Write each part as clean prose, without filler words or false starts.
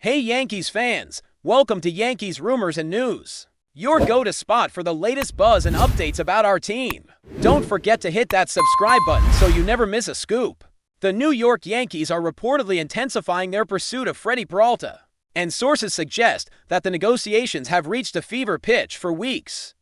Hey Yankees fans, welcome to Yankees Rumors and News, your go-to spot for the latest buzz and updates about our team. Don't forget to hit that subscribe button so you never miss a scoop. The New York Yankees are reportedly intensifying their pursuit of FREDDY Peralta, and sources suggest that the negotiations have reached a fever pitch for weeks.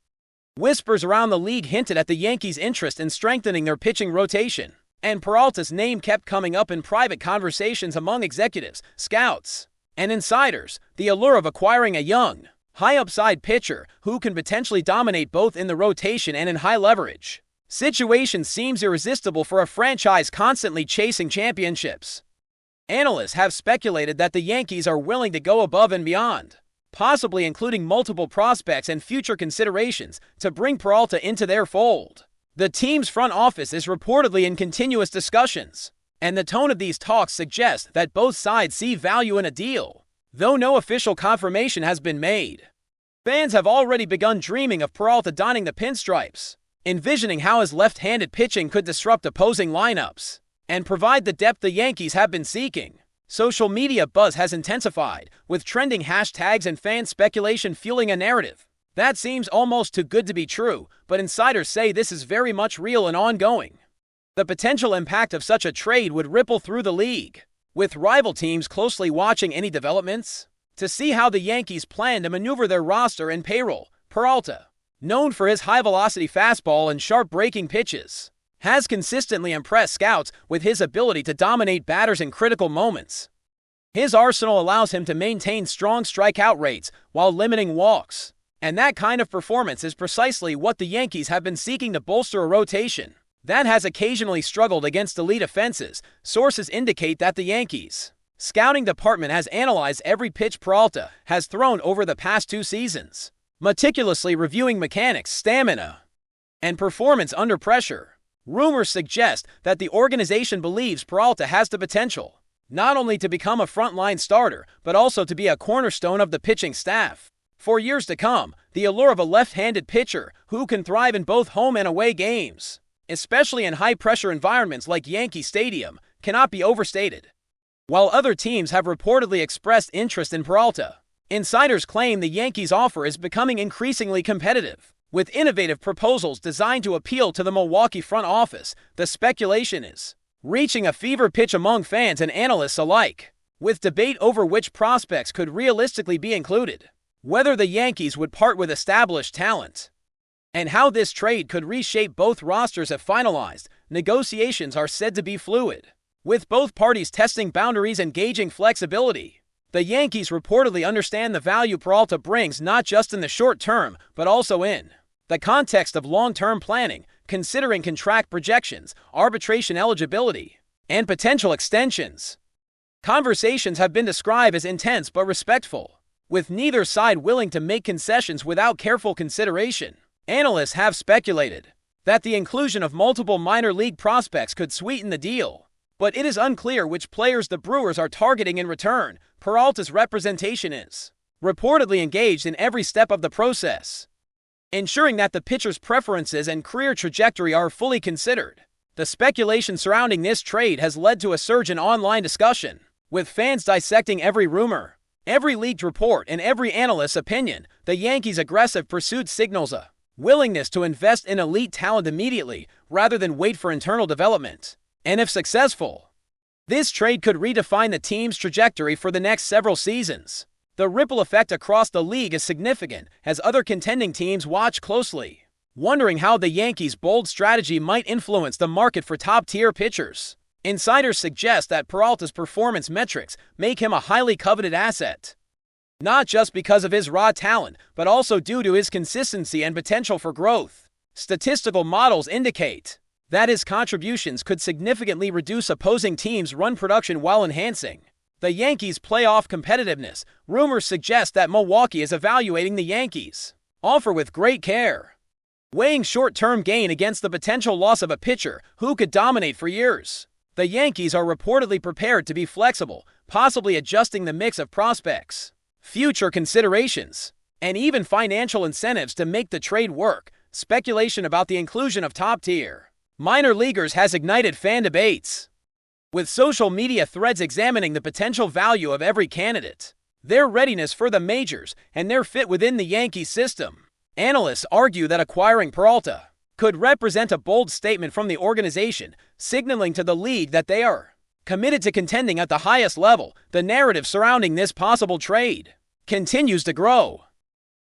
Whispers around the league hinted at the Yankees' interest in strengthening their pitching rotation, and Peralta's name kept coming up in private conversations among executives, scouts, and insiders. The allure of acquiring a young, high-upside pitcher who can potentially dominate both in the rotation and in high-leverage situations seems irresistible for a franchise constantly chasing championships. Analysts have speculated that the Yankees are willing to go above and beyond, possibly including multiple prospects and future considerations to bring Peralta into their fold. The team's front office is reportedly in continuous discussions, and the tone of these talks suggests that both sides see value in a deal, though no official confirmation has been made. Fans have already begun dreaming of Peralta donning the pinstripes, envisioning how his left-handed pitching could disrupt opposing lineups and provide the depth the Yankees have been seeking. Social media buzz has intensified, with trending hashtags and fan speculation fueling a narrative that seems almost too good to be true, but insiders say this is very much real and ongoing. The potential impact of such a trade would ripple through the league, with rival teams closely watching any developments to see how the Yankees plan to maneuver their roster and payroll. Peralta, known for his high-velocity fastball and sharp-breaking pitches, has consistently impressed scouts with his ability to dominate batters in critical moments. His arsenal allows him to maintain strong strikeout rates while limiting walks, and that kind of performance is precisely what the Yankees have been seeking to bolster a rotation that has occasionally struggled against elite offenses. Sources indicate that the Yankees' scouting department has analyzed every pitch Peralta has thrown over the past 2 seasons, meticulously reviewing mechanics, stamina, and performance under pressure. Rumors suggest that the organization believes Peralta has the potential not only to become a frontline starter, but also to be a cornerstone of the pitching staff for years to come. The allure of a left-handed pitcher who can thrive in both home and away games, especially in high-pressure environments like Yankee Stadium, cannot be overstated. While other teams have reportedly expressed interest in Peralta, insiders claim the Yankees' offer is becoming increasingly competitive, with innovative proposals designed to appeal to the Milwaukee front office. The speculation is reaching a fever pitch among fans and analysts alike, with debate over which prospects could realistically be included, whether the Yankees would part with established talent, and how this trade could reshape both rosters if finalized. Negotiations are said to be fluid, with both parties testing boundaries and gauging flexibility. The Yankees reportedly understand the value Peralta brings not just in the short term, but also in the context of long-term planning, considering contract projections, arbitration eligibility, and potential extensions. Conversations have been described as intense but respectful, with neither side willing to make concessions without careful consideration. Analysts have speculated that the inclusion of multiple minor league prospects could sweeten the deal, but it is unclear which players the Brewers are targeting in return. Peralta's representation is reportedly engaged in every step of the process, ensuring that the pitcher's preferences and career trajectory are fully considered. The speculation surrounding this trade has led to a surge in online discussion, with fans dissecting every rumor, every leaked report, and every analyst's opinion. The Yankees' aggressive pursuit signals a willingness to invest in elite talent immediately rather than wait for internal development. And if successful, this trade could redefine the team's trajectory for the next several seasons. The ripple effect across the league is significant as other contending teams watch closely, wondering how the Yankees' bold strategy might influence the market for top-tier pitchers. Insiders suggest that Peralta's performance metrics make him a highly coveted asset, not just because of his raw talent, but also due to his consistency and potential for growth. Statistical models indicate that his contributions could significantly reduce opposing teams' run production while enhancing the Yankees' playoff competitiveness. Rumors suggest that Milwaukee is evaluating the Yankees' offer with great care, weighing short-term gain against the potential loss of a pitcher who could dominate for years. The Yankees are reportedly prepared to be flexible, possibly adjusting the mix of prospects, future considerations, and even financial incentives to make the trade work. Speculation about the inclusion of top-tier minor leaguers has ignited fan debates, with social media threads examining the potential value of every candidate. their readiness for the majors, and their fit within the Yankees system. Analysts argue that acquiring Peralta could represent a bold statement from the organization, signaling to the league that they are committed to contending at the highest level. The narrative surrounding this possible trade continues to grow,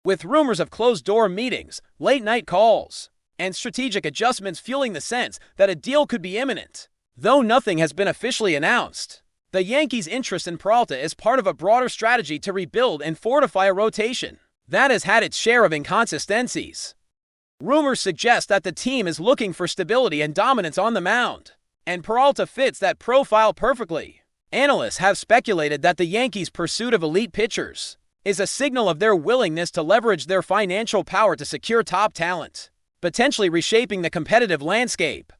with rumors of closed-door meetings, late-night calls, and strategic adjustments fueling the sense that a deal could be imminent. Though nothing has been officially announced, the Yankees' interest in Peralta is part of a broader strategy to rebuild and fortify a rotation that has had its share of inconsistencies. Rumors suggest that the team is looking for stability and dominance on the mound, and Peralta fits that profile perfectly. Analysts have speculated that the Yankees' pursuit of elite pitchers is a signal of their willingness to leverage their financial power to secure top talent, potentially reshaping the competitive landscape.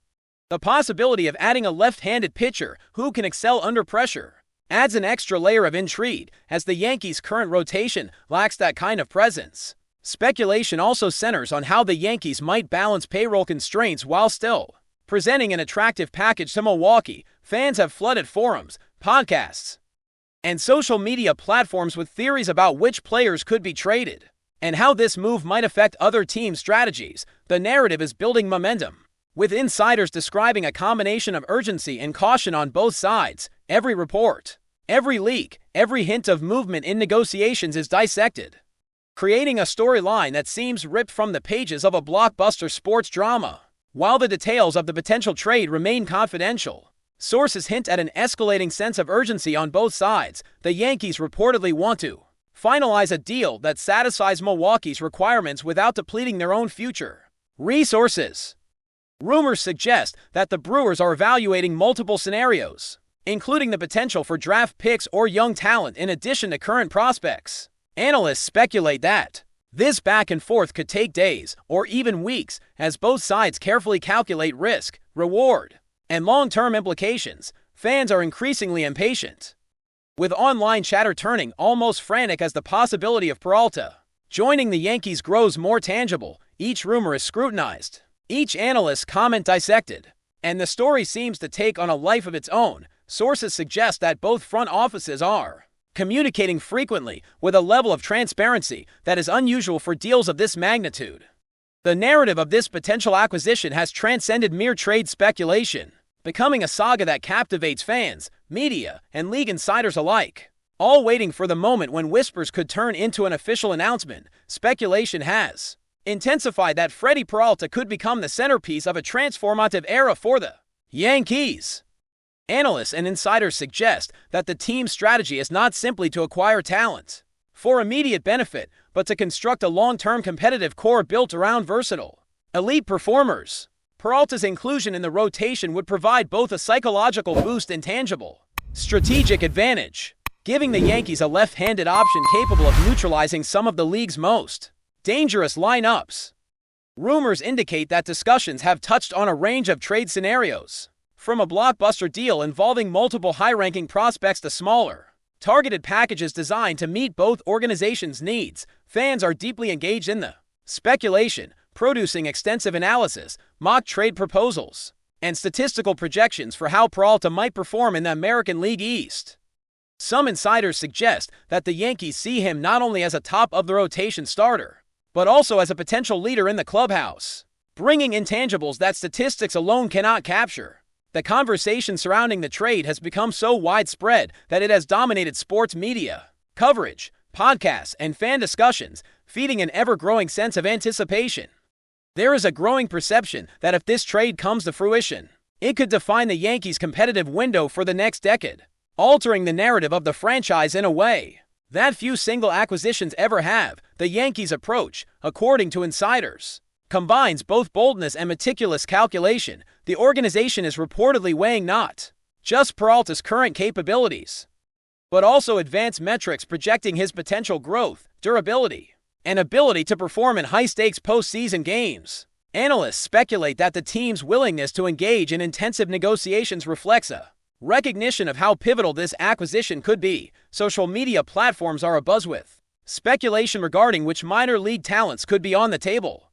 The possibility of adding a left-handed pitcher who can excel under pressure adds an extra layer of intrigue, as the Yankees' current rotation lacks that kind of presence. Speculation also centers on how the Yankees might balance payroll constraints while still presenting an attractive package to Milwaukee. Fans have flooded forums, podcasts, and social media platforms with theories about which players could be traded and how this move might affect other team strategies. The narrative is building momentum, with insiders describing a combination of urgency and caution on both sides. Every report, every leak, every hint of movement in negotiations is dissected, creating a storyline that seems ripped from the pages of a blockbuster sports drama. While the details of the potential trade remain confidential, sources hint at an escalating sense of urgency on both sides. The Yankees reportedly want to finalize a deal that satisfies Milwaukee's requirements without depleting their own future resources. Rumors suggest that the Brewers are evaluating multiple scenarios, including the potential for draft picks or young talent in addition to current prospects. Analysts speculate that this back and forth could take days or even weeks, as both sides carefully calculate risk, reward, and long-term implications. Fans are increasingly impatient, with online chatter turning almost frantic as the possibility of Peralta joining the Yankees grows more tangible. Each rumor is scrutinized, each analyst's comment dissected, and the story seems to take on a life of its own. Sources suggest that both front offices are communicating frequently with a level of transparency that is unusual for deals of this magnitude. The narrative of this potential acquisition has transcended mere trade speculation, becoming a saga that captivates fans, media, and league insiders alike, all waiting for the moment when whispers could turn into an official announcement. Speculation has intensified that FREDDY Peralta could become the centerpiece of a transformative era for the Yankees. Analysts and insiders suggest that the team's strategy is not simply to acquire talent for immediate benefit, but to construct a long-term competitive core built around versatile, elite performers. Peralta's inclusion in the rotation would provide both a psychological boost and tangible strategic advantage, giving the Yankees a left-handed option capable of neutralizing some of the league's most dangerous lineups. Rumors indicate that discussions have touched on a range of trade scenarios, from a blockbuster deal involving multiple high-ranking prospects to smaller, targeted packages designed to meet both organizations' needs. Fans are deeply engaged in the speculation, producing extensive analysis, mock trade proposals, and statistical projections for how Peralta might perform in the American League East. Some insiders suggest that the Yankees see him not only as a top-of-the-rotation starter, but also as a potential leader in the clubhouse, bringing intangibles that statistics alone cannot capture. The conversation surrounding the trade has become so widespread that it has dominated sports media coverage, podcasts, and fan discussions, feeding an ever-growing sense of anticipation. There is a growing perception that if this trade comes to fruition, it could define the Yankees' competitive window for the next decade, altering the narrative of the franchise in a way that few single acquisitions ever have. The Yankees' approach, according to insiders, combines both boldness and meticulous calculation. The organization is reportedly weighing not just Peralta's current capabilities, but also advanced metrics projecting his potential growth, durability, and ability to perform in high-stakes postseason games. Analysts speculate that the team's willingness to engage in intensive negotiations reflects a recognition of how pivotal this acquisition could be. Social media platforms are abuzz with speculation regarding which minor league talents could be on the table,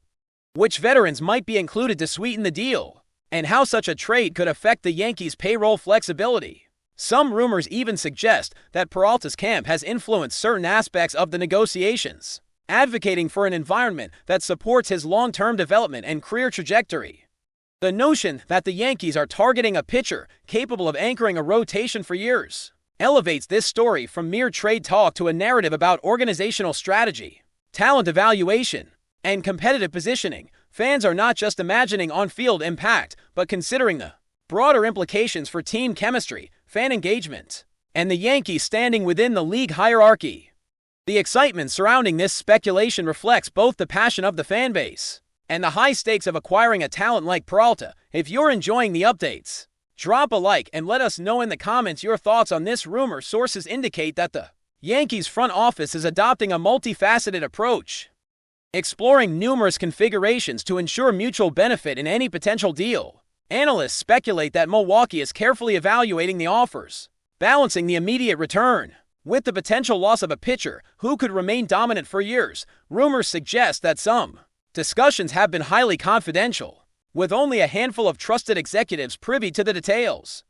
which veterans might be included to sweeten the deal, and how such a trade could affect the Yankees' payroll flexibility. Some rumors even suggest that Peralta's camp has influenced certain aspects of the negotiations, advocating for an environment that supports his long-term development and career trajectory. The notion that the Yankees are targeting a pitcher capable of anchoring a rotation for years elevates this story from mere trade talk to a narrative about organizational strategy, talent evaluation, and competitive positioning. Fans are not just imagining on-field impact, but considering the broader implications for team chemistry, fan engagement, and the Yankees standing within the league hierarchy. The excitement surrounding this speculation reflects both the passion of the fan base and the high stakes of acquiring a talent like Peralta. If you're enjoying the updates, drop a like and let us know in the comments your thoughts on this rumor. Sources indicate that the Yankees front office is adopting a multifaceted approach, exploring numerous configurations to ensure mutual benefit in any potential deal. Analysts speculate that Milwaukee is carefully evaluating the offers, balancing the immediate return with the potential loss of a pitcher who could remain dominant for years. Rumors suggest that some discussions have been highly confidential, with only a handful of trusted executives privy to the details.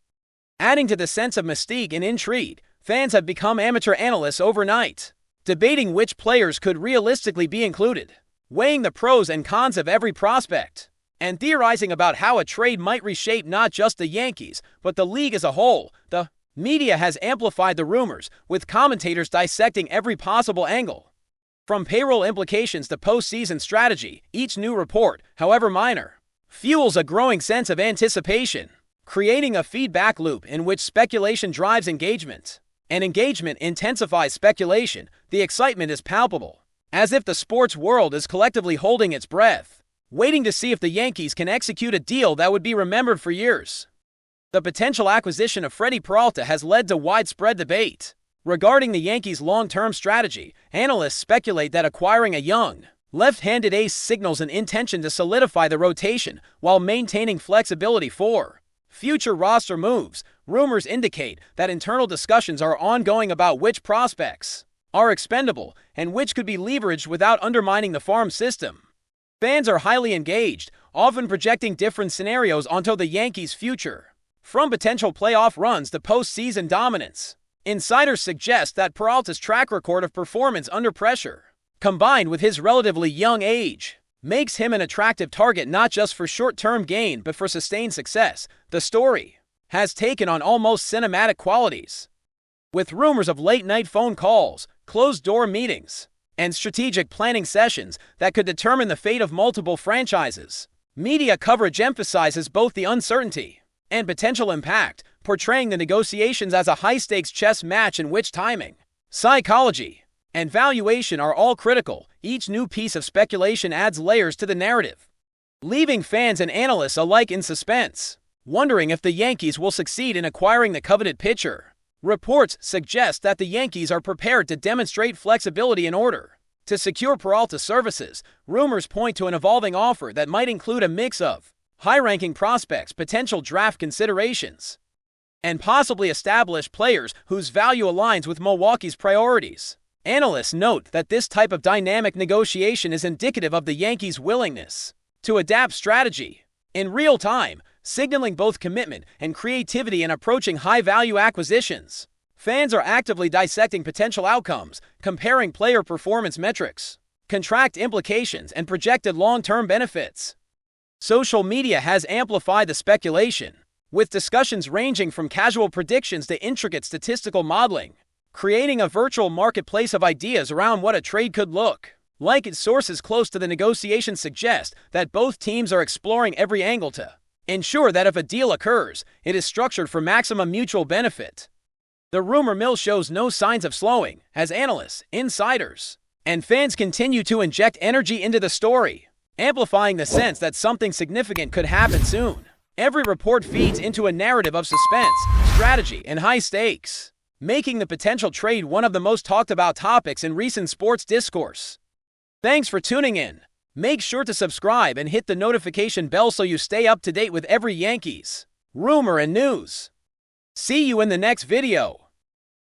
Adding to the sense of mystique and intrigue, fans have become amateur analysts overnight, debating which players could realistically be included, weighing the pros and cons of every prospect, and theorizing about how a trade might reshape not just the Yankees, but the league as a whole. The media has amplified the rumors, with commentators dissecting every possible angle. From payroll implications to postseason strategy, each new report, however minor, fuels a growing sense of anticipation, creating a feedback loop in which speculation drives engagement, and engagement intensifies speculation. The excitement is palpable, as if the sports world is collectively holding its breath, waiting to see if the Yankees can execute a deal that would be remembered for years. The potential acquisition of FREDDY Peralta has led to widespread debate. Regarding the Yankees' long-term strategy, analysts speculate that acquiring a young, left-handed ace signals an intention to solidify the rotation while maintaining flexibility for future roster moves. Rumors indicate that internal discussions are ongoing about which prospects are expendable and which could be leveraged without undermining the farm system. Fans are highly engaged, often projecting different scenarios onto the Yankees' future, from potential playoff runs to postseason dominance. Insiders suggest that Peralta's track record of performance under pressure, combined with his relatively young age, makes him an attractive target not just for short-term gain but for sustained success. The story has taken on almost cinematic qualities, with rumors of late-night phone calls, closed-door meetings, and strategic planning sessions that could determine the fate of multiple franchises. Media coverage emphasizes both the uncertainty and potential impact, portraying the negotiations as a high-stakes chess match in which timing, psychology, and valuation are all critical. Each new piece of speculation adds layers to the narrative, leaving fans and analysts alike in suspense, wondering if the Yankees will succeed in acquiring the coveted pitcher. Reports suggest that the Yankees are prepared to demonstrate flexibility in order to secure Peralta's services. Rumors point to an evolving offer that might include a mix of high-ranking prospects, potential draft considerations, and possibly established players whose value aligns with Milwaukee's priorities. Analysts note that this type of dynamic negotiation is indicative of the Yankees' willingness to adapt strategy in real time, signaling both commitment and creativity in approaching high-value acquisitions. Fans are actively dissecting potential outcomes, comparing player performance metrics, contract implications, and projected long-term benefits. Social media has amplified the speculation, with discussions ranging from casual predictions to intricate statistical modeling, creating a virtual marketplace of ideas around what a trade could look like. Its sources close to the negotiation suggest that both teams are exploring every angle to ensure that if a deal occurs, it is structured for maximum mutual benefit. The rumor mill shows no signs of slowing, as analysts, insiders, and fans continue to inject energy into the story, amplifying the sense that something significant could happen soon. Every report feeds into a narrative of suspense, strategy, and high stakes, making the potential trade one of the most talked about topics in recent sports discourse. Thanks for tuning in. Make sure to subscribe and hit the notification bell so you stay up to date with every Yankees rumor and news. See you in the next video.